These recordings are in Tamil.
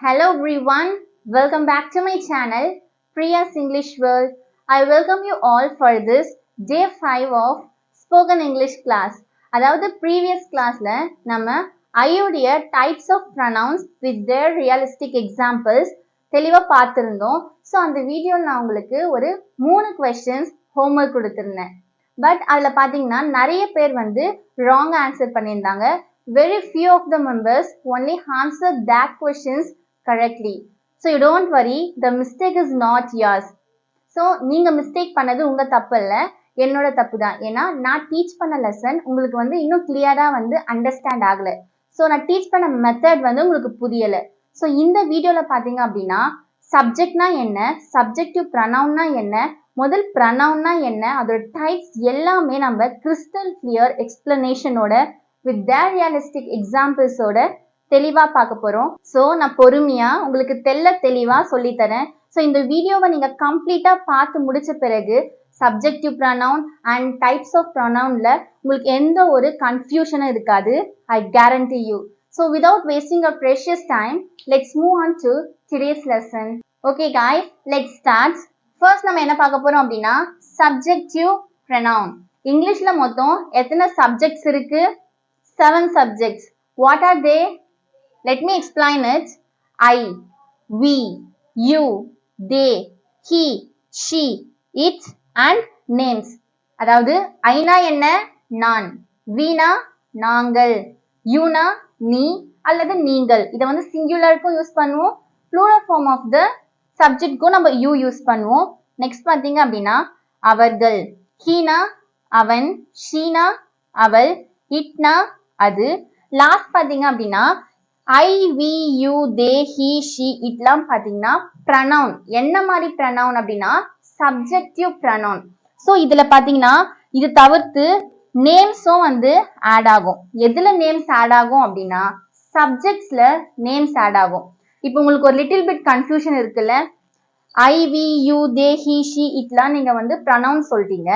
Hello everyone, welcome back to my channel Priya's English World. I welcome you all for this day 5 of spoken English class. அதாவது previous classல நம்ம ஐயுடைய types of pronouns with their realistic examples தெளிவா பார்த்திருந்தோம். ஸோ அந்த வீடியோவில் நான் உங்களுக்கு ஒரு 3 questions homework கொடுத்திருந்தேன். பட் அதில் பார்த்தீங்கன்னா நிறைய பேர் wrong answer பண்ணியிருந்தாங்க. Very few of the members only answered that questions correctly. So you don't worry, the mistake is not yours. So நீங்க mistake பண்ணது உங்க தப்பு இல்ல, என்னோட தப்பு தான். ஏன்னா நான் டீச் பண்ண லெசன் உங்களுக்கு இன்னும் கிளியரா அண்டர்ஸ்டாண்ட் ஆகல. ஸோ நான் டீச் பண்ண மெத்தட் உங்களுக்கு புரியல. ஸோ இந்த வீடியோல பாத்தீங்க அப்படின்னா சப்ஜெக்ட்னா என்ன, சப்ஜெக்டிவ் ப்ரனவுன்னா என்ன, முதல் ப்ரனவுன்னா என்ன, அதோட டைப்ஸ் எல்லாமே நம்ம கிறிஸ்டல் கிளியர் எக்ஸ்பிளனேஷனோட வித் தேர் ரியலிஸ்டிக் எக்ஸாம்பிள்ஸோட தெளிவா பார்க்க போறோம். ஸோ நான் பொறுமையா உங்களுக்கு தெளிவா சொல்லி தரேன். ஸோ இந்த வீடியோவை நீங்க கம்ப்ளீட்டா பார்த்து முடிச்ச பிறகு subjective pronoun and types of ப்ரனவுன்ல உங்களுக்கு எந்த ஒரு கன்ஃபியூஷனும் இருக்காது. I guarantee you. So without wasting a precious time, let's move on to today's lesson. Okay guys, let's start. First நம்ம என்ன பார்க்க போறோம் அப்படின்னா சப்ஜெக்டிவ் ப்ரனவுன். இங்கிலீஷ்ல மொத்தம் எத்தனை சப்ஜெக்ட்ஸ் இருக்கு? 7 subjects. What are they? Let me explain it. I, we, you, they, he, she, it and names. அதாவது ஐனா என்ன? நான். வீணா நாங்கள். யூனா நீ அல்லது நீங்கள். இதை சிங்குலருக்கும் யூஸ் பண்ணுவோம், ப்ளூரல் ஃபார்ம் ஆஃப் த சப்ஜெக்ட்க்கும் நம்ம யூ யூஸ் பண்ணுவோம். நெக்ஸ்ட் பார்த்தீங்க அப்படின்னா அவர்கள். ஹீனா அவன், ஷீனா அவள், இட்னா அது. லாஸ்ட் பார்த்தீங்க அப்படின்னா I, we, you, they, he, she, இட்லாம் பார்த்தீங்கன்னா ப்ரனவுன். என்ன மாதிரி ப்ரனவுன் அப்படின்னா சப்ஜெக்டிவ் ப்ரனவுன். ஸோ இதில் பார்த்தீங்கன்னா இது தவிர்த்து நேம்ஸும் ஆட் ஆகும். எதில் நேம்ஸ் ஆட் ஆகும் அப்படின்னா சப்ஜெக்ட்ஸில் நேம்ஸ் ஆட் ஆகும். இப்போ உங்களுக்கு ஒரு லிட்டில் பிட் கன்ஃபியூஷன் இருக்குல்ல, I, we, you, they, he, she, இட்லாம் நீங்கள் ப்ரனவுன் சொல்லிட்டீங்க,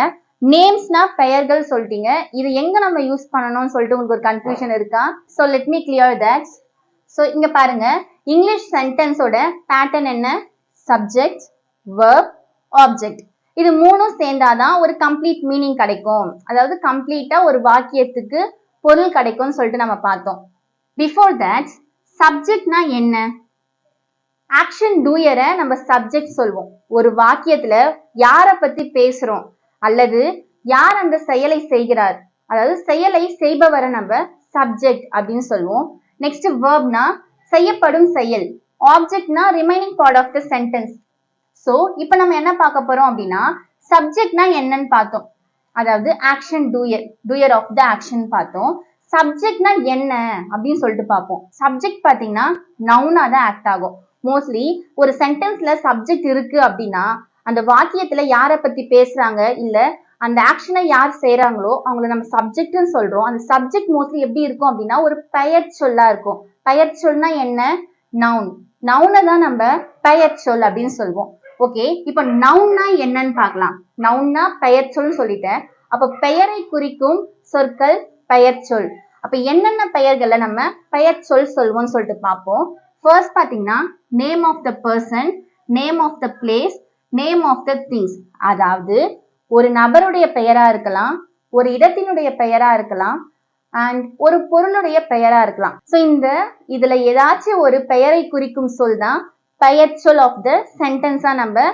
நேம்ஸ்னா பெயர்கள் சொல்லிட்டீங்க. இது எங்க நம்ம யூஸ் பண்ணணும்னு சொல்லிட்டு உங்களுக்கு ஒரு கன்ஃபியூஷன் இருக்கா? So let me clear that. So இங்க பாருங்க, இங்கிலீஷ் சென்டென்ஸோட பேட்டர்ன் என்ன? Subject, verb, object. இது மூணும் சேர்ந்தாதான் ஒரு கம்ப்ளீட் மீனிங் கிடைக்கும். அதாவது கம்ப்ளீட்டா ஒரு வாக்கியத்துக்கு பொருள் கிடைக்கும்னு சொல்லிட்டு நம்ம பார்த்தோம். பிஃபோர் தட், சப்ஜெக்ட்னா என்ன? ஆக்ஷன் டூயரை நம்ம சப்ஜெக்ட் சொல்வோம். ஒரு வாக்கியத்துல யாரை பத்தி பேசுறோம் அல்லது யார் அந்த செயலை செய்கிறார், அதாவது செயலை செய்பவரை நம்ம சப்ஜெக்ட் அப்படின்னு சொல்லுவோம். நெக்ஸ்ட் வெர்ப்னா செய்யப்படும் செயல், ஆப்ஜெக்ட்னா remaining part of the sentence. So இப்போ நம்ம என்ன பார்க்க போறோம் அப்படின்னா சப்ஜெக்ட்னா என்னன்னு பார்த்தோம், அதாவது action doer of the action பார்த்தோம். சப்ஜெக்ட்னா என்ன அப்படின்னு சொல்லிட்டு பார்ப்போம். சப்ஜெக்ட் பார்த்தீங்கன்னா நவுனா தான் ஆக்ட் ஆகும். மோஸ்ட்லி ஒரு சென்டென்ஸ்ல சப்ஜெக்ட் இருக்கு அப்படின்னா அந்த வாக்கியத்துல யாரை பத்தி பேசுறாங்க இல்ல அந்த ஆக்ஷனை யார் செய்யறாங்களோ அவங்கள நம்ம சப்ஜெக்ட்னு சொல்றோம். அந்த சப்ஜெக்ட் மோஸ்ட்லி எப்படி இருக்கும் அப்படின்னா ஒரு பெயர் சொல்லா இருக்கும். பெயர் சொல்னா என்ன? நவுன். நவுனை தான் நம்ம பெயர் சொல் அப்படின்னு சொல்லுவோம். ஓகே, இப்போ நவுன்னா என்னன்னு பார்க்கலாம். நவுன்னா பெயர் சொல் சொல்லிட்டேன். அப்ப பெயரை குறிக்கும் சொற்கள் பெயர் சொல். அப்ப என்னென்ன பெயர்களை நம்ம பெயர் சொல் சொல்வோம்னு சொல்லிட்டு பார்ப்போம். ஃபர்ஸ்ட் பாத்தீங்கன்னா name of the person, name of the place, name of the things. அதாவது ஒரு நபருடைய பெயரா இருக்கலாம், ஒரு இடத்தினுடைய பெயரா இருக்கலாம், அண்ட் ஒரு பொருளுடைய பெயரா இருக்கலாம். ஸோ இதுல ஏதாச்சும் ஒரு பெயரை குறிக்கும் சொல் தான் பெயர் சொல் ஆஃப் த சென்டென்ஸா நம்ம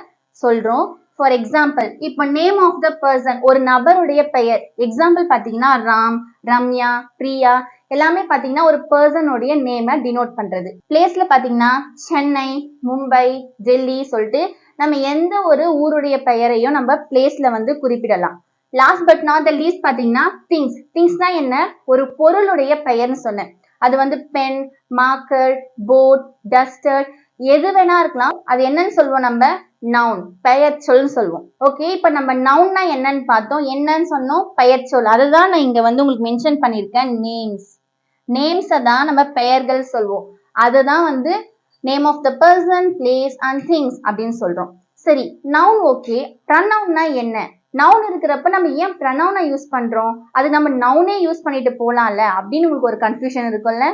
சொல்றோம். ஃபார் எக்ஸாம்பிள், இப்போ நேம் ஆஃப் த பர்சன் ஒரு நபருடைய பெயர். எக்ஸாம்பிள் பாத்தீங்கன்னா ராம், ரம்யா, பிரியா எல்லாமே பாத்தீங்கன்னா ஒரு பர்சனுடைய நேமை டினோட் பண்றது. பிளேஸ்ல பாத்தீங்கன்னா சென்னை, மும்பை, டெல்லி சொல்லிட்டு நம்ம எந்த ஒரு ஊருடைய பெயரையும் நம்ம பிளேஸ்ல குறிப்பிடலாம். Last but not the least பாத்தீங்கன்னா திங்ஸ். திங்ஸ்னா என்ன? ஒரு பொருளுடைய பெயர்னு சொன்னேன். அது பென், மார்க்கர், போர்ட், டஸ்டர் எது வேணா இருக்கலாம். அது என்னன்னு சொல்லுவோம்? நம்ம நவுன், பெயர் சொல்னு சொல்லுவோம். ஓகே, இப்ப நம்ம நவுன்னா என்னன்னு பார்த்தோம். என்னன்னு சொன்னோம்? பெயர் சொல். அதுதான் நான் இங்க உங்களுக்கு மென்ஷன் பண்ணிருக்கேன், நேம்ஸ். நேம்ஸை தான் நம்ம பெயர்கள் சொல்வோம். அதுதான் name of the person, place and things அப்படின்னு சொல்றோம். சரி, நவுன் ஓகே. ப்ரனவுன்னா என்ன? நவுன் இருக்கிறப்ப நம்ம ஏன் ப்ரனவுனை யூஸ் பண்றோம்? அது நம்ம நவுனே யூஸ் பண்ணிட்டு போலாம்ல அப்படின்னு உங்களுக்கு ஒரு கன்ஃபியூஷன் இருக்கும்ல.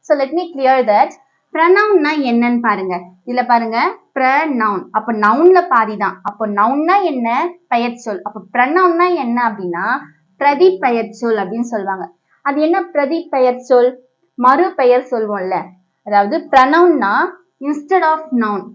So let me clear that. ப்ரனவுன்னா என்னன்னு பாருங்க. இதுல பாருங்க ப்ரனவுன். அப்ப நவுன்ல பாதி தான். அப்போ நவுன்னா என்ன? பெயர்ச்சொல். அப்ப ப்ரனவுன்னா என்ன அப்படின்னா பிரதி பெயர்ச்சொல் அப்படின்னு சொல்லுவாங்க. அது என்ன பிரதி பெயர்ச்சொல்? மறு பெயர் சொல்வோம்ல. அதாவது ப்ரனவுன்னா இன்ஸ்டெட் ஆஃப் நவுன்.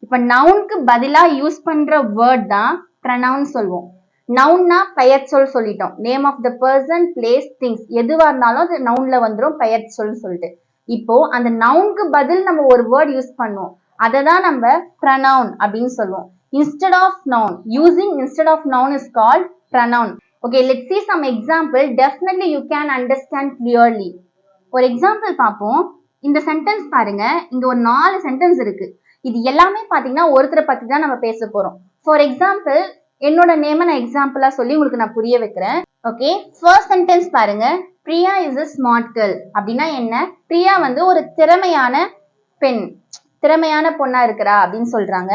இப்ப நவுனுக்கு பதிலா யூஸ் பண்ற வேர்ட் தான் ப்ரனவுன் சொல்வோம். நவுன்னா பெயர்ச்சொல் சொல்லிட்டோம். Name of the person, place, things எதுவா இருந்தாலும் அது நவுன்ல வந்துடும் பெயர்ச்சொல் சொல்லிட்டு. இப்போ அந்த நவுனுக்கு பதில் நம்ம ஒரு வேர்ட் யூஸ் பண்ணுவோம். அதை தான் நம்ம ப்ரனவுன் அப்படின்னு சொல்லுவோம். Instead of noun, using instead of noun is called pronoun. Okay, let's see some example. Definitely you can understand clearly. ஒரு எக்ஸாம்பிள் பார்ப்போம். இந்த சென்டென்ஸ் பாருங்க. இங்க ஒரு 4 சென்டென்ஸ் இருக்கு. இது எல்லாமே பாத்தீங்கன்னா ஒருத்தரை பத்தி தான் நம்ம பேச போறோம். ஃபார் எக்ஸாம்பிள் என்னோட நேமை நான் எக்ஸாம்பிளா சொல்லி உங்களுக்கு நான் புரிய வைக்கிறேன். ஓகே, ஃபர்ஸ்ட் சென்டென்ஸ் பாருங்க. Priya is a smart girl. அப்படின்னா என்ன? பிரியா வந்து ஒரு திறமையான பெண், திறமையான பொண்ணா இருக்கிறா அப்படின்னு சொல்றாங்க.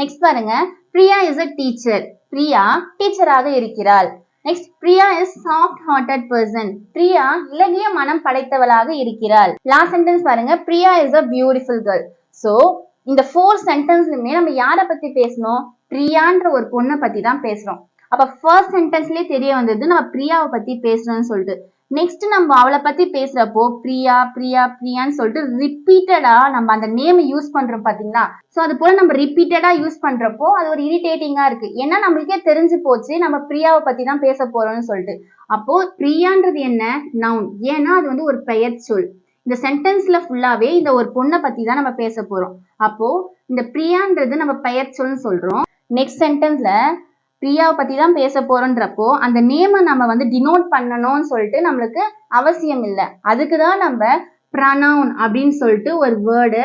நெக்ஸ்ட் பாருங்க. Priya is a teacher. Priya டீச்சராக இருக்கிறாள். Next, Priya is soft hearted person. Priya இலகிய மனம் படைத்தவளாக இருக்கிறாள். லாஸ்ட் சென்டென்ஸ் பாருங்க. Priya is a beautiful girl. So இந்த 4 சென்டென்ஸ்லுமே நம்ம யாரை பத்தி பேசணும்? பிரியான்ற ஒரு பொண்ணை பத்தி தான் பேசுறோம். அப்ப ஃபர்ஸ்ட் சென்டென்ஸ்லயே தெரிய வந்தது நம்ம பிரியாவை பத்தி பேசுறோம்னு சொல்லிட்டு. நெக்ஸ்ட் நம்ம அவளை பத்தி பேசுறப்போ பிரியா பிரியா பிரியான்னு சொல்லிட்டு ரிப்பீட்டடா நம்ம அந்த நேம் யூஸ் பண்றோம் பாத்தீங்களா? சோ அது போல நம்ம ரிப்பீட்டடா யூஸ் பண்றப்போ அது ஒரு இரிட்டேட்டிங்கா இருக்கு. ஏன்னா நம்மளுக்கே தெரிஞ்சு போச்சு நம்ம பிரியாவை பத்தி தான் பேச போறோம்னு சொல்லிட்டு. அப்போ பிரியான்றது என்ன? நவுன். ஏன்னா அது வந்து ஒரு பெயர் சொல். இந்த சென்டென்ஸ்ல ஃபுல்லாவே இந்த ஒரு பொண்ணை பத்தி தான் நம்ம பேச போறோம். அப்போ இந்த பிரியான்றது நம்ம பெயர் சொல்னு சொல்றோம். நெக்ஸ்ட் சென்டென்ஸ்ல பிரியாவை பத்தி தான் பேச போறோன்றப்போ அந்த நேமை நம்ம வந்து டினோட் பண்ணணும்னு சொல்லிட்டு நம்மளுக்கு அவசியம் இல்லை. அதுக்கு தான் நம்ம ப்ரனவுன் அப்படின்னு சொல்லிட்டு ஒரு வேர்டு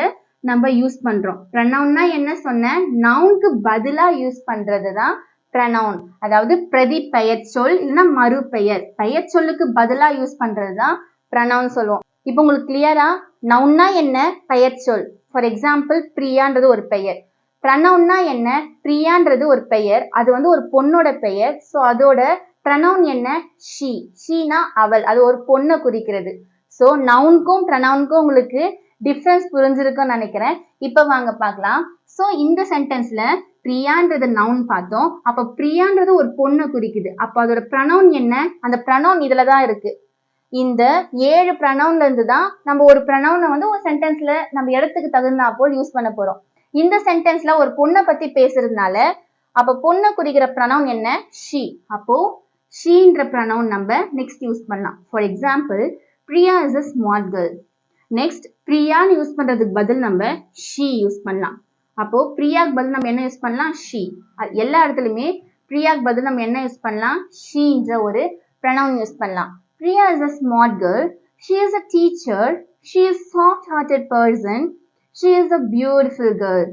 நம்ம யூஸ் பண்றோம். ப்ரனவுன்னா என்ன சொன்னேன்? நவுனுக்கு பதிலா யூஸ் பண்றது தான் ப்ரனவுன். அதாவது பிரதி பெயர் சொல் இல்லைன்னா மறு பெயர். பெயர் சொல்லுக்கு பதிலா யூஸ் பண்றது தான் ப்ரனவுன் சொல்லுவோம். இப்போ உங்களுக்கு கிளியரா? நவுன்னா என்ன? பெயர் சொல். ஃபார் எக்ஸாம்பிள் பிரியான்றது ஒரு பெயர். ப்ரனவுன்னா என்ன? பிரியான்றது ஒரு பெயர். அது வந்து ஒரு பொண்ணோட பெயர். ஸோ அதோட ப்ரனவுன் என்ன? ஷீ. ஷீனா அவள். அது ஒரு பொண்ணை குறிக்கிறது. ஸோ நவுனுக்கும் ப்ரனவுனுக்கும் உங்களுக்கு டிஃப்ரென்ஸ் புரிஞ்சிருக்கும்னு நினைக்கிறேன். இப்போ வாங்க பார்க்கலாம். ஸோ இந்த சென்டென்ஸ்ல பிரியான்றது நவுன் பார்த்தோம். அப்போ பிரியான்றது ஒரு பொண்ணை குறிக்குது. அப்போ அதோட ப்ரனவுன் என்ன? அந்த ப்ரனவுன் இதுல தான் இருக்கு. இந்த 7 ப்ரனவுன்ல இருந்து தான் நம்ம ஒரு ப்ரனவுனை வந்து ஒரு சென்டென்ஸ்ல நம்ம இடத்துக்கு தகுந்தா போல் யூஸ் பண்ண போறோம். இந்த சென்டென்ஸ்ல ஒரு பொண்ணை பத்தி பேசுறதுனால அப்ப பொண்ணை குறிக்கிற ப்ரனவுன் என்ன? ஷீ. அப்போ ஷீன்ற ப்ரனவுன் நம்ம நெக்ஸ்ட் யூஸ் பண்ணலாம். For example Priya is a smart girl. Next பிரியான்னு யூஸ் பண்றதுக்கு பதில் நம்ம ஷீ யூஸ் பண்ணலாம். அப்போ பிரியாக்கு பதில் நம்ம என்ன யூஸ் பண்ணலாம்? ஷீ. எல்லா இடத்துலயுமே பிரியாக்கு பதில் நம்ம என்ன யூஸ் பண்ணலாம்? ஷீன்ற ஒரு ப்ரனவுன் யூஸ் பண்ணலாம். Priya is a smart girl. She is a teacher. She is a soft-hearted person. She is a beautiful girl.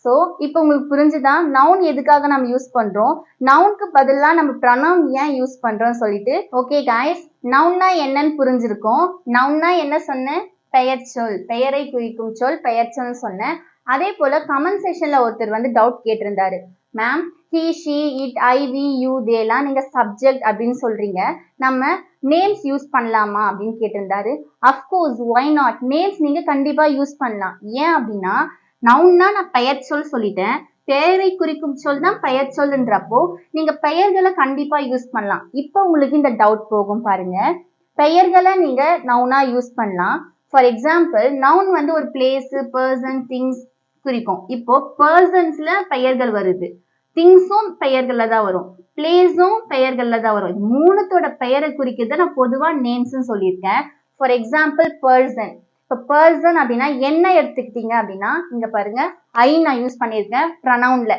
So இப்போ உங்களுக்கு புரிஞ்சுதா நவுன் எதுக்காக நம்ம யூஸ் பண்றோம், நவுனுக்கு பதிலா நம்ம ப்ரனவுன் ஏன் யூஸ் பண்றோம் சொல்லிட்டு. ஓகே கைஸ், நவுன்னா என்னன்னு புரிஞ்சிருக்கோம். நவுன்னா என்ன சொன்னேன்? பெயர் சொல், பெயரை குறிக்கும் சொல் பெயர் சொல் சொன்னேன். அதே போல கமெண்ட் செக்ஷன்ல ஒருத்தர் வந்து டவுட் கேட்டிருந்தாரு. Ma'am, he, she, it, I, we, you இதெல்லாம் நீங்க சப்ஜெக்ட் அப்படின்னு சொல்றீங்க, நம்ம நேம்ஸ் யூஸ் பண்ணலாமா அப்படின்னு கேட்டிருந்தாரு. Of course, Y not? நேம்ஸ் நீங்க கண்டிப்பா யூஸ் பண்ணலாம். ஏன் அப்படின்னா நவுன்னா நான் பெயர் சொல் சொல்லிட்டேன். பெயரை குறிக்கும் சொல் தான் பெயர் சொல்ன்றப்போ நீங்க பெயர்களை கண்டிப்பா யூஸ் பண்ணலாம். இப்போ உங்களுக்கு இந்த டவுட் போகும் பாருங்க. பெயர்களை நீங்க நவுனா யூஸ் பண்ணலாம். ஃபார் எக்ஸாம்பிள் நவுன் வந்து ஒரு பிளேஸ், பர்சன், திங்ஸ் குறிக்கும். இப்போ பர்சன்ஸ்ல பெயர்கள் வருது, திங்ஸும் பெயர்கள்ல தான் வரும், பிளேஸும் பெயர்கள்ல தான் வரும். மூணுத்தோட பெயரை குறிக்கிறது நான் பொதுவா நேம்ஸ் சொல்லியிருக்கேன். For example person. இப்போ பர்சன் அப்படின்னா என்ன எடுத்துக்கிட்டீங்க அப்படின்னா இங்க பாருங்க ஐ நான் யூஸ் பண்ணியிருக்கேன் ப்ரனவுன்ல.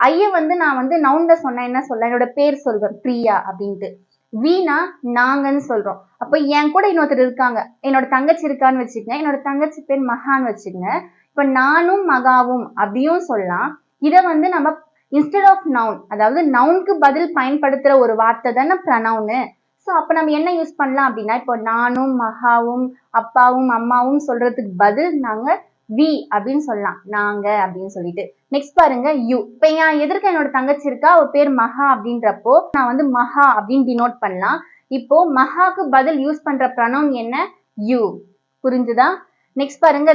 ஐய வந்து நான் வந்து நவுன்ல சொன்னேன் என்ன சொல்ல, என்னோட பேர் சொல்வேன் பிரியா அப்படின்ட்டு. வீணா நாங்கன்னு சொல்றோம். அப்போ என் கூட இன்னொருத்தர் இருக்காங்க, என்னோட தங்கச்சி இருக்கான்னு வச்சுக்கங்க, என்னோட தங்கச்சி பேர் மகான்னு வச்சுக்கங்க. இப்ப நானும் மகாவும் அப்படியும் சொல்லலாம். இதை வந்து நம்ம இன்ஸ்டெட் ஆஃப் நவுன், அதாவது நவுனுக்கு பதில் பயன்படுத்துற ஒரு வார்த்தை தானே ப்ரனவுனு. ஸோ அப்போ நம்ம என்ன யூஸ் பண்ணலாம் அப்படின்னா இப்போ நானும் மகாவும் அப்பாவும் அம்மாவும் சொல்றதுக்கு பதில் நாங்க வி அப்படின்னு சொல்லலாம், நாங்க அப்படின்னு சொல்லிட்டு. நெக்ஸ்ட் பாருங்க யூ. இப்போ என் எதிர்க்க என்னோட தங்கச்சி இருக்கா, அவ பேர் மகா அப்படின்றப்போ நான் வந்து மகா அப்படின்னு டினோட் பண்ணலாம். இப்போ மகாக்கு பதில் யூஸ் பண்ற ப்ரனவுன் என்ன? யூ. புரிஞ்சுதா? நெக்ஸ்ட் பாருங்க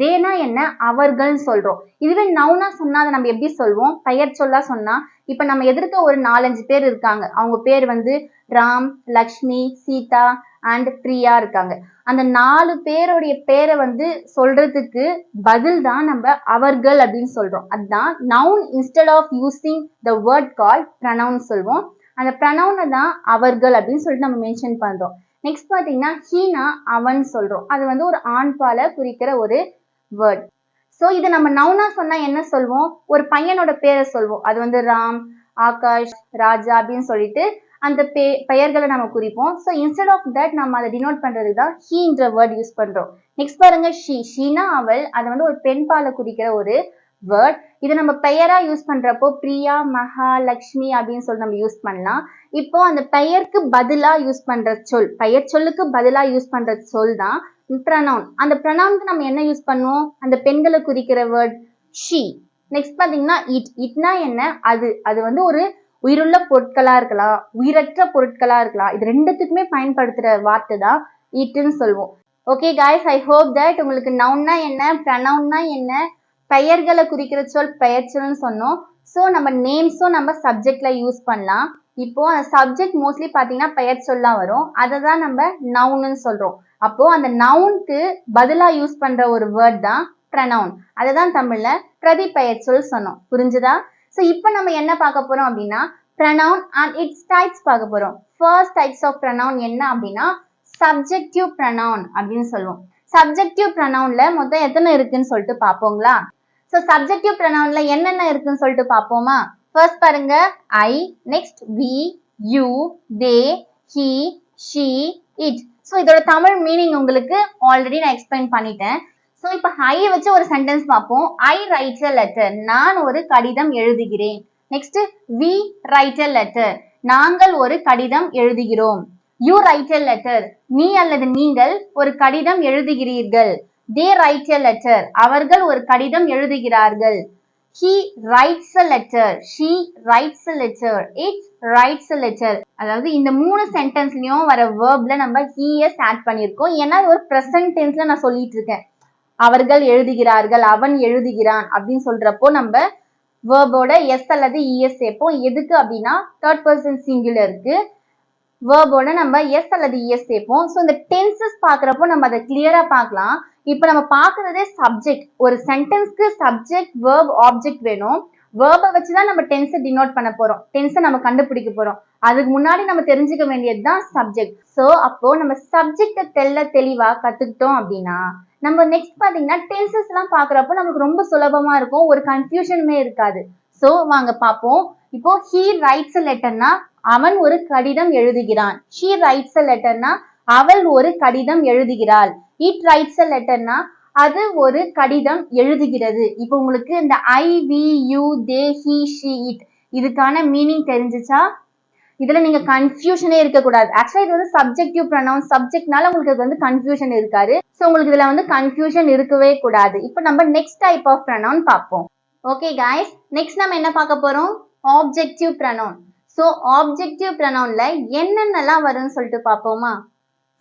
தேனா என்ன அவர்கள் சொல்றோம். இதுவே நவுனா சொன்னா அதை நம்ம எப்படி சொல்வோம்? பெயர் சொல்லா சொன்னா இப்ப நம்ம எதிர்க்க ஒரு 4-5 பேர் இருக்காங்க. அவங்க பேர் வந்து ராம், லக்ஷ்மி, சீதா அண்ட் பிரியா இருக்காங்க. அந்த 4 பேருடைய பேரை வந்து சொல்றதுக்கு பதில் தான் நம்ம அவர்கள் அப்படின்னு சொல்றோம். அதுதான் noun instead of using the word call pronoun சொல்வோம். அந்த ப்ரனவுனை தான் அவர்கள் அப்படின்னு சொல்லிட்டு நம்ம மென்ஷன் பண்றோம். நெக்ஸ்ட் பாத்தீங்கன்னா ஹீனா அவன் சொல்றோம். அது வந்து ஒரு ஆண் பாலை குறிக்கிற ஒரு வேர்ட். ஸோ இது நம்ம நவுனா சொன்னா என்ன சொல்வோம்? ஒரு பையனோட பேரை சொல்வோம். அது வந்து ராம், ஆகாஷ், ராஜா அப்படின்னு சொல்லிட்டு அந்த பெயர்களை நம்ம குறிப்போம். ஸோ இன்ஸ்டெட் ஆஃப் தட் நம்ம அதை டினோட் பண்றது தான் ஹீன்ற வேர்ட் யூஸ் பண்றோம். நெக்ஸ்ட் பாருங்க ஷீனா அவள். அது வந்து ஒரு பெண் பாலை குறிக்கிற ஒரு வேர்ட். இதை நம்ம பெயரா யூஸ் பண்றப்போ பிரியா, மகா, லக்ஷ்மி அப்படின்னு சொல்லி நம்ம யூஸ் பண்ணலாம். இப்போ அந்த பெயருக்கு பதிலா யூஸ் பண்ற சொல், பெயர் சொல்லுக்கு பதிலா யூஸ் பண்ற சொல் தான் ப்ரனவுன். அந்த ப்ரனவுனுக்கு நம்ம என்ன யூஸ் பண்ணுவோம்? அந்த பெண்களை குறிக்கிற வேர்ட் ஷீ. நெக்ஸ்ட் பாத்தீங்கன்னா இட்னா என்ன? அது வந்து ஒரு உயிருள்ள பொருட்களா இருக்கலாம், உயிரற்ற பொருட்களா இருக்கலாம். இது ரெண்டுத்துக்குமே பயன்படுத்துற வார்த்தை தான் இட்னு சொல்வோம். Okay guys, I hope that உங்களுக்கு நவுன்னா என்ன, ப்ரனவுன்னா என்ன, பெயர்களை குறிக்கிற சொல் பெயர் சொல்னு சொன்னோம். ஸோ நம்ம நேம்ஸும் நம்ம சப்ஜெக்ட்ல யூஸ் பண்ணலாம். இப்போ அந்த சப்ஜெக்ட் மோஸ்ட்லி பாத்தீங்கன்னா பெயர் சொல்லா வரும். அதை தான் நம்ம நவுன்னு சொல்றோம். அப்போ அந்த நவுனுக்கு பதிலா யூஸ் பண்ற ஒரு வேர்ட் தான் ப்ரனவுன். அதுதான் தமிழ்ல பிரதி பெயர் சொல் சொன்னோம். புரிஞ்சுதா? ஸோ இப்போ நம்ம என்ன பார்க்க போறோம் அப்படின்னா ப்ரனவுன் அண்ட் இட்ஸ் டைப்ஸ் பார்க்க போறோம். ஃபர்ஸ்ட் டைப்ஸ் ஆஃப் ப்ரனவுன் என்ன அப்படின்னா சப்ஜெக்டிவ் ப்ரனவுன் அப்படின்னு சொல்லுவோம். சப்ஜெக்டிவ் ப்ரனவுன்ல மொத்தம் எத்தனை இருக்குன்னு சொல்லிட்டு பார்ப்போங்களா? ஸோ சப்ஜெக்டிவ் ப்ரனவுன்ல என்னென்ன இருக்குன்னு சொல்லிட்டு பார்ப்போமா? ஃபர்ஸ்ட் பாருங்க I, next we, you, they, he, she, it. So இதோட தமிழ் மீனிங் உங்களுக்கு ஆல்ரெடி நான் எக்ஸ்பிளைன் பண்ணிட்டேன். ஸோ இப்போ ஐ வச்சு ஒரு சென்டென்ஸ் பார்ப்போம். I write a letter. நான் ஒரு கடிதம் எழுதுகிறேன். Next we write a letter. நாங்கள் ஒரு கடிதம் எழுதுகிறோம். You write a letter. நீ அல்லது நீங்கள் ஒரு கடிதம் எழுதுகிறீர்கள். They write a letter. அவர்கள் ஒரு கடிதம் எழுதுகிறார்கள். He writes a letter. She writes a letter. It writes a letter. அதாவது இந்த 3 சென்டென்ஸ்லயும் வர வேர்ப்ல நம்ம es ஆட் பண்ணியிருக்கோம். ஏன்னா ஒரு ப்ரெசன்ட் டென்ஸ்ல நான் சொல்லிட்டு இருக்கேன். அவர்கள் எழுதுகிறார்கள், அவன் எழுதுகிறான் அப்படின்னு சொல்றப்போ நம்ம வேர்போட எஸ் அல்லது es சேர்ப்போம். எதுக்கு அப்படின்னா தேர்ட் பர்சன் சிங்குலருக்கு வேர்போட நம்ம எஸ் அல்லது es சேர்ப்போம். ஸோ இந்த டென்சஸ் பார்க்குறப்போ நம்ம அதை கிளியரா பார்க்கலாம். இப்போ நம்ம பார்க்கறதே சப்ஜெக்ட். ஒரு சென்டென்ஸ்க்கு சப்ஜெக்ட், வேர்ப், ஆப்ஜெக்ட் வேணும். வேர்பை வச்சுதான் நம்ம டென்ஸை டினோட் பண்ண போறோம். டென்ஸை நம்ம கண்டுபிடிக்க போறோம். அதுக்கு முன்னாடி நம்ம தெரிஞ்சுக்க வேண்டியது தான் சப்ஜெக்ட். ஸோ அப்போ நம்ம சப்ஜெக்டை தெளிவா கத்துக்கிட்டோம் அப்படின்னா நம்ம நெக்ஸ்ட் பாத்தீங்கன்னா டென்சஸ் எல்லாம் பாக்குறப்போ நமக்கு ரொம்ப சுலபமா இருக்கும். ஒரு கன்ஃபியூஷனுமே இருக்காது. ஸோ வாங்க பார்ப்போம். இப்போ he writes a letterனா அவன் ஒரு கடிதம் எழுதுகிறான். she writes a letterனா அவள் ஒரு கடிதம் எழுதுகிறாள். it writes a letterனா அது ஒரு கடிதம் எழுதுகிறது. இப்போ உங்களுக்கு இந்த I, we, you, they, he, she, it இதுக்கான மீனிங் தெரிஞ்சுச்சா? இதுல நீங்க கன்ஃபியூஷனே இருக்கக்கூடாது. ஆக்சுவலா இது வந்து சப்ஜெக்டிவ் ப்ரனவுன். சப்ஜெக்ட்னால உங்களுக்கு இது வந்து கன்ஃபியூஷன் இருக்காது. ஸோ உங்களுக்கு இதுல வந்து கன்ஃபியூஷன் இருக்கவே கூடாது. இப்போ நம்ம நெக்ஸ்ட் டைப் ஆஃப் ப்ரனவுன் பார்ப்போம். ஓகே காய்ஸ், நெக்ஸ்ட் நம்ம என்ன பார்க்க போறோம்? Objective pronoun. ஸோ ஆப்ஜெக்டிவ் ப்ரனவுன்ல என்னென்னலாம் வரும்னு சொல்லிட்டு பார்ப்போமா?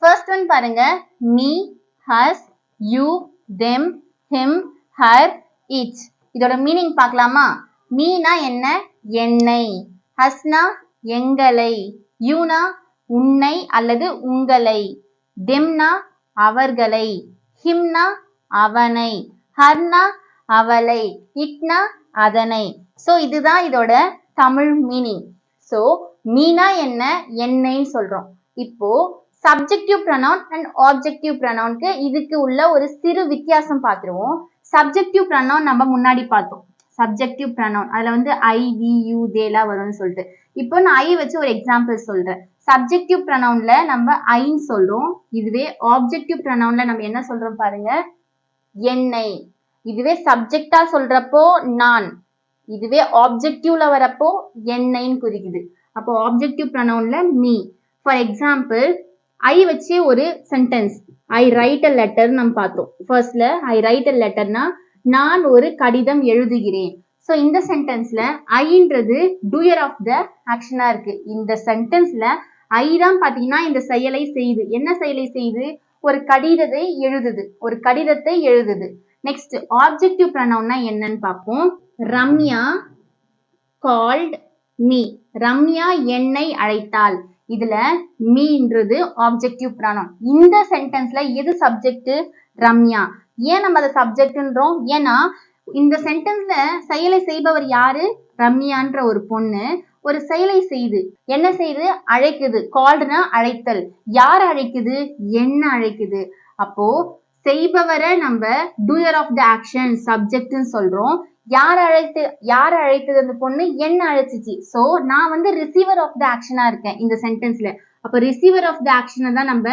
ஃபர்ஸ்ட் ஒன் பாருங்க, me, has, you, them, him, her, it. இதோட மீனிங் பார்க்கலாமா? மீனா என்ன? என்னை. ஹஸ்னா எங்களை. யூனா உன்னை அல்லது உங்களை. தெம்னா அவர்களை. ஹிம்னா அவனை. ஹர்னா அவளை. இட்னா அதனை. ஸோ இதுதான் இதோட தமிழ் மீனிங். ஸோ மீனா என்ன? என்னைன்னு சொல்றோம். இப்போ சப்ஜெக்டிவ் ப்ரனவுன் அண்ட் ஆப்ஜெக்டிவ் ப்ரனவுனுக்கு இதுக்கு உள்ள ஒரு சிறு வித்தியாசம் பார்த்துருவோம். சப்ஜெக்டிவ் ப்ரனவுன் நம்ம முன்னாடி பார்த்தோம். சப்ஜெக்டிவ் ப்ரனவுன் அதுல வந்து ஐ, வி, யூ, தேலாம் வரும்னு சொல்லிட்டு. இப்போ நான் ஐ வச்சு ஒரு எக்ஸாம்பிள் சொல்றேன். சப்ஜெக்டிவ் ப்ரனவுன்ல நம்ம ஐன்னு சொல்றோம். இதுவே ஆப்ஜெக்டிவ் ப்ரனவுன்ல நம்ம என்ன சொல்றோம் பாருங்க, என்னை. இதுவே சப்ஜெக்டா சொல்றப்போ நான். இதுவே ஆப்ஜெக்டிவ்ல வரப்போ என்னைன்னு குறிக்குது. அப்போ ஆப்ஜெக்டிவ் ப்ரனவுன்ல மீ. ஃபார் எக்ஸாம்பிள் ஐ வச்சு ஒரு sentence, I write a letter நம்ம பார்த்தோம். ஃபர்ஸ்ட்ல ஐ ரைட் அ லெட்டர்னா நான் ஒரு கடிதம் எழுதுகிறேன். ஸோ இந்த சென்டென்ஸ்ல ஐன்றது டூயர் ஆஃப் த ஆக்ஷனா இருக்கு. இந்த சென்டென்ஸ்ல ஐ தான் பாத்தீங்கன்னா இந்த செயலை செய்யுது. என்ன செயலை செய்யுது? ஒரு கடிதத்தை எழுதுது, ஒரு கடிதத்தை எழுதுது. நெக்ஸ்ட் ஆப்ஜெக்டிவ் ப்ரொனவுன்னா என்னன்னு பார்ப்போம். Ramya called me. ரம்யா என்னை அழைத்தாள். இதுல மீன்றது ஆப்ஜெக்டிவ் ப்ரொனவுன். இந்த சென்டென்ஸ்ல எது சப்ஜெக்ட்? ரம்யா. ஏன் நம்ம அதை சப்ஜெக்ட்ன்றோம்? ஏன்னா இந்த சென்டென்ஸ்ல செயலை செய்பவர் யாரு? ரம்யான்ற ஒரு பொண்ணு ஒரு செயலை செய்து என்ன செய்து? அழைக்குது. கால்டுனா அழைத்தல். யார் அழைக்குது? என்ன அழைக்குது. அப்போ செய்பவரை நம்ம டூயர் ஆஃப் த ஆக்ஷன் சப்ஜெக்ட்னு சொல்றோம். யார் அழைத்தது? அந்த பொண்ணு என்ன அழைச்சிச்சு. சோ நான் வந்து ரிசீவர் ஆஃப் த ஆக்ஷனா இருக்கேன் இந்த சென்டென்ஸ்ல. அப்ப ரிசீவர் ஆஃப் த ஆக்ஷனை தான் நம்ம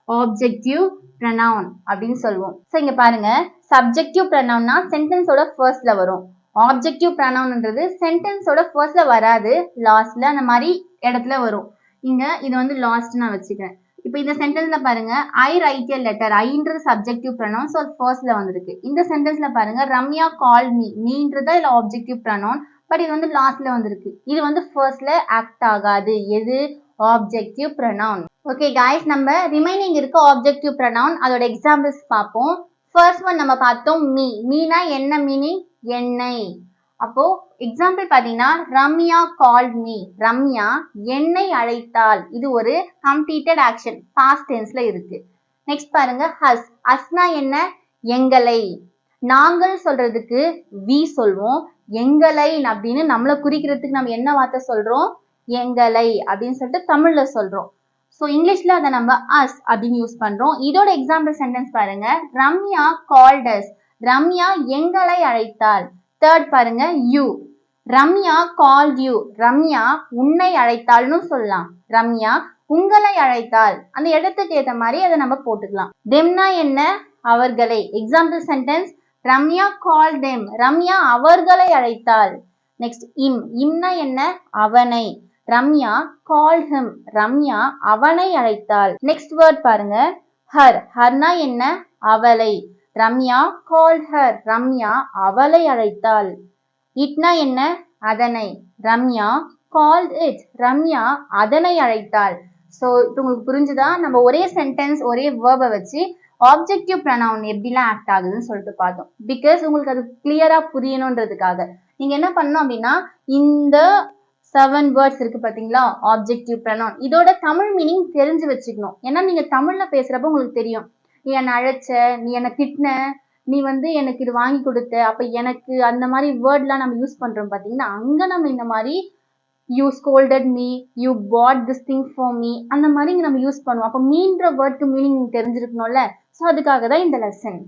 ஆப்ஜெக்டிவ் pronoun அப்படின்னு சொல்லுவோம். சோ இங்க பாருங்க, சப்ஜெக்டிவ் pronounனா சென்டென்ஸோட ஃபர்ஸ்ட்ல வரும். ஆப்ஜெக்டிவ் pronounன்றது சென்டென்ஸோட ஃபர்ஸ்ட்ல வராது, லாஸ்ட்ல அந்த மாதிரி இடத்துல வரும். இங்க இது வந்து லாஸ்ட் நான் வச்சுக்கிறேன். இப்போ இந்த சென்டென்ஸ்ல பாருங்க, ஐ ரைட் எ லெட்டர். ஐன்றது சப்ஜெக்டிவ் pronoun, ஸோ ஃபர்ஸ்ட்ல வந்திருக்கு. இந்த சென்டென்ஸ்ல பாருங்க, ரம்யா கால் மீ. மீன்றதா இல்ல ஆப்ஜெக்டிவ் pronoun, பட் இது வந்து லாஸ்ட்ல வந்திருக்கு. இது வந்து ஃபர்ஸ்ட்ல ஆக்ட் ஆகாது. எது? Objective pronoun. ஓகே गाइस, நம்ம ரிமைனிங் இருக்க ஆப்ஜெக்டிவ் pronoun அதோட எக்ஸாம்பிள்ஸ் பார்ப்போம். ஃபர்ஸ்ட் ஒன் நம்ம பார்த்தோம் மீ. மீனா என்ன மீனிங்? என்னை. அப்போ எக்ஸாம்பிள் பாத்தீங்கன்னா ரம்யா கால்ட் மீ. ரம்யா என்னை அழைத்தாள். இது ஒரு கம்ப்ளீட்டட் ஆக்ஷன், பாஸ்ட் டென்ஸ்ல இருக்கு. நெக்ஸ்ட் பாருங்க ஹஸ். ஹஸ்னா என்ன? எங்களை. நாங்கள் சொல்றதுக்கு வி சொல்வோம். எங்களை அப்படின்னு நம்மளை குறிக்கிறதுக்கு நம்ம என்ன வார்த்தை சொல்றோம்? எங்களை அப்படின்னு சொல்லிட்டு தமிழ்ல சொல்றோம். ஸோ இங்கிலீஷ்ல அதை நம்ம அஸ் அப்படின்னு யூஸ் பண்றோம். இதோட எக்ஸாம்பிள் சென்டென்ஸ் பாருங்க, ரம்யா கால்ட் அஸ். ரம்யா எங்களை அழைத்தாள். தேர்ட் பாருங்க you. Ramya called you. Ramya உன்னை அழைத்தாள்னு சொல்லலாம். ரம்யா உங்களை அழைத்தாள். அந்த இடத்துக்கு ஏற்ற மாதிரி அதை நம்ம போட்டுக்கலாம். தெம்னா என்ன? அவர்களை. எக்ஸாம்பிள் சென்டென்ஸ், ரம்யா கால் தெம். ரம்யா அவர்களை அழைத்தாள். நெக்ஸ்ட் இம். இம்னா என்ன? அவனை. Ramya call him. ரம்யா அவனை அழைத்தாள். நெக்ஸ்ட் வேர்ட் பாருங்க, ஹர். ஹர்னா என்ன? அவளை. Ramya call her. ரம்யா அவளை அழைத்தாள். இட்னா என்ன? அதனை. Ramya called it. ரம்யா அதனை அழைத்தாள். ஸோ இப்போ உங்களுக்கு புரிஞ்சுதா? நம்ம ஒரே சென்டென்ஸ் ஒரே வேர்பை வச்சு ஆப்ஜெக்டிவ் pronoun எப்படிலாம் ஆக்ட் ஆகுதுன்னு சொல்லிட்டு பார்த்தோம். பிகாஸ் உங்களுக்கு அது கிளியரா புரியணுன்றதுக்காக நீங்க என்ன பண்ணணும் அப்படின்னா, இந்த 7 வேர்ட்ஸ் இருக்கு பாத்தீங்களா, ஆப்ஜெக்டிவ் pronoun, இதோட தமிழ் மீனிங் தெரிஞ்சு வச்சுக்கணும். ஏன்னா நீங்க தமிழ்ல பேசுறப்ப உங்களுக்கு தெரியும், நீ என்னை அழைச்ச, நீ என்னை திட்டின, நீ வந்து எனக்கு இது வாங்கி கொடுத்த, அப்ப எனக்கு அந்த மாதிரி வேர்ட்லாம் நம்ம யூஸ் பண்றோம் பாத்தீங்கன்னா, அங்க நம்ம இந்த மாதிரி you scolded me, you bought this thing for me, அந்த மாதிரி நம்ம யூஸ் பண்ணுவோம். அப்ப மீன்ற வேர்ட்க்கு மீனிங் தெரிஞ்சிருக்கணும்ல. ஸோ அதுக்காக தான் இந்த லெசன்.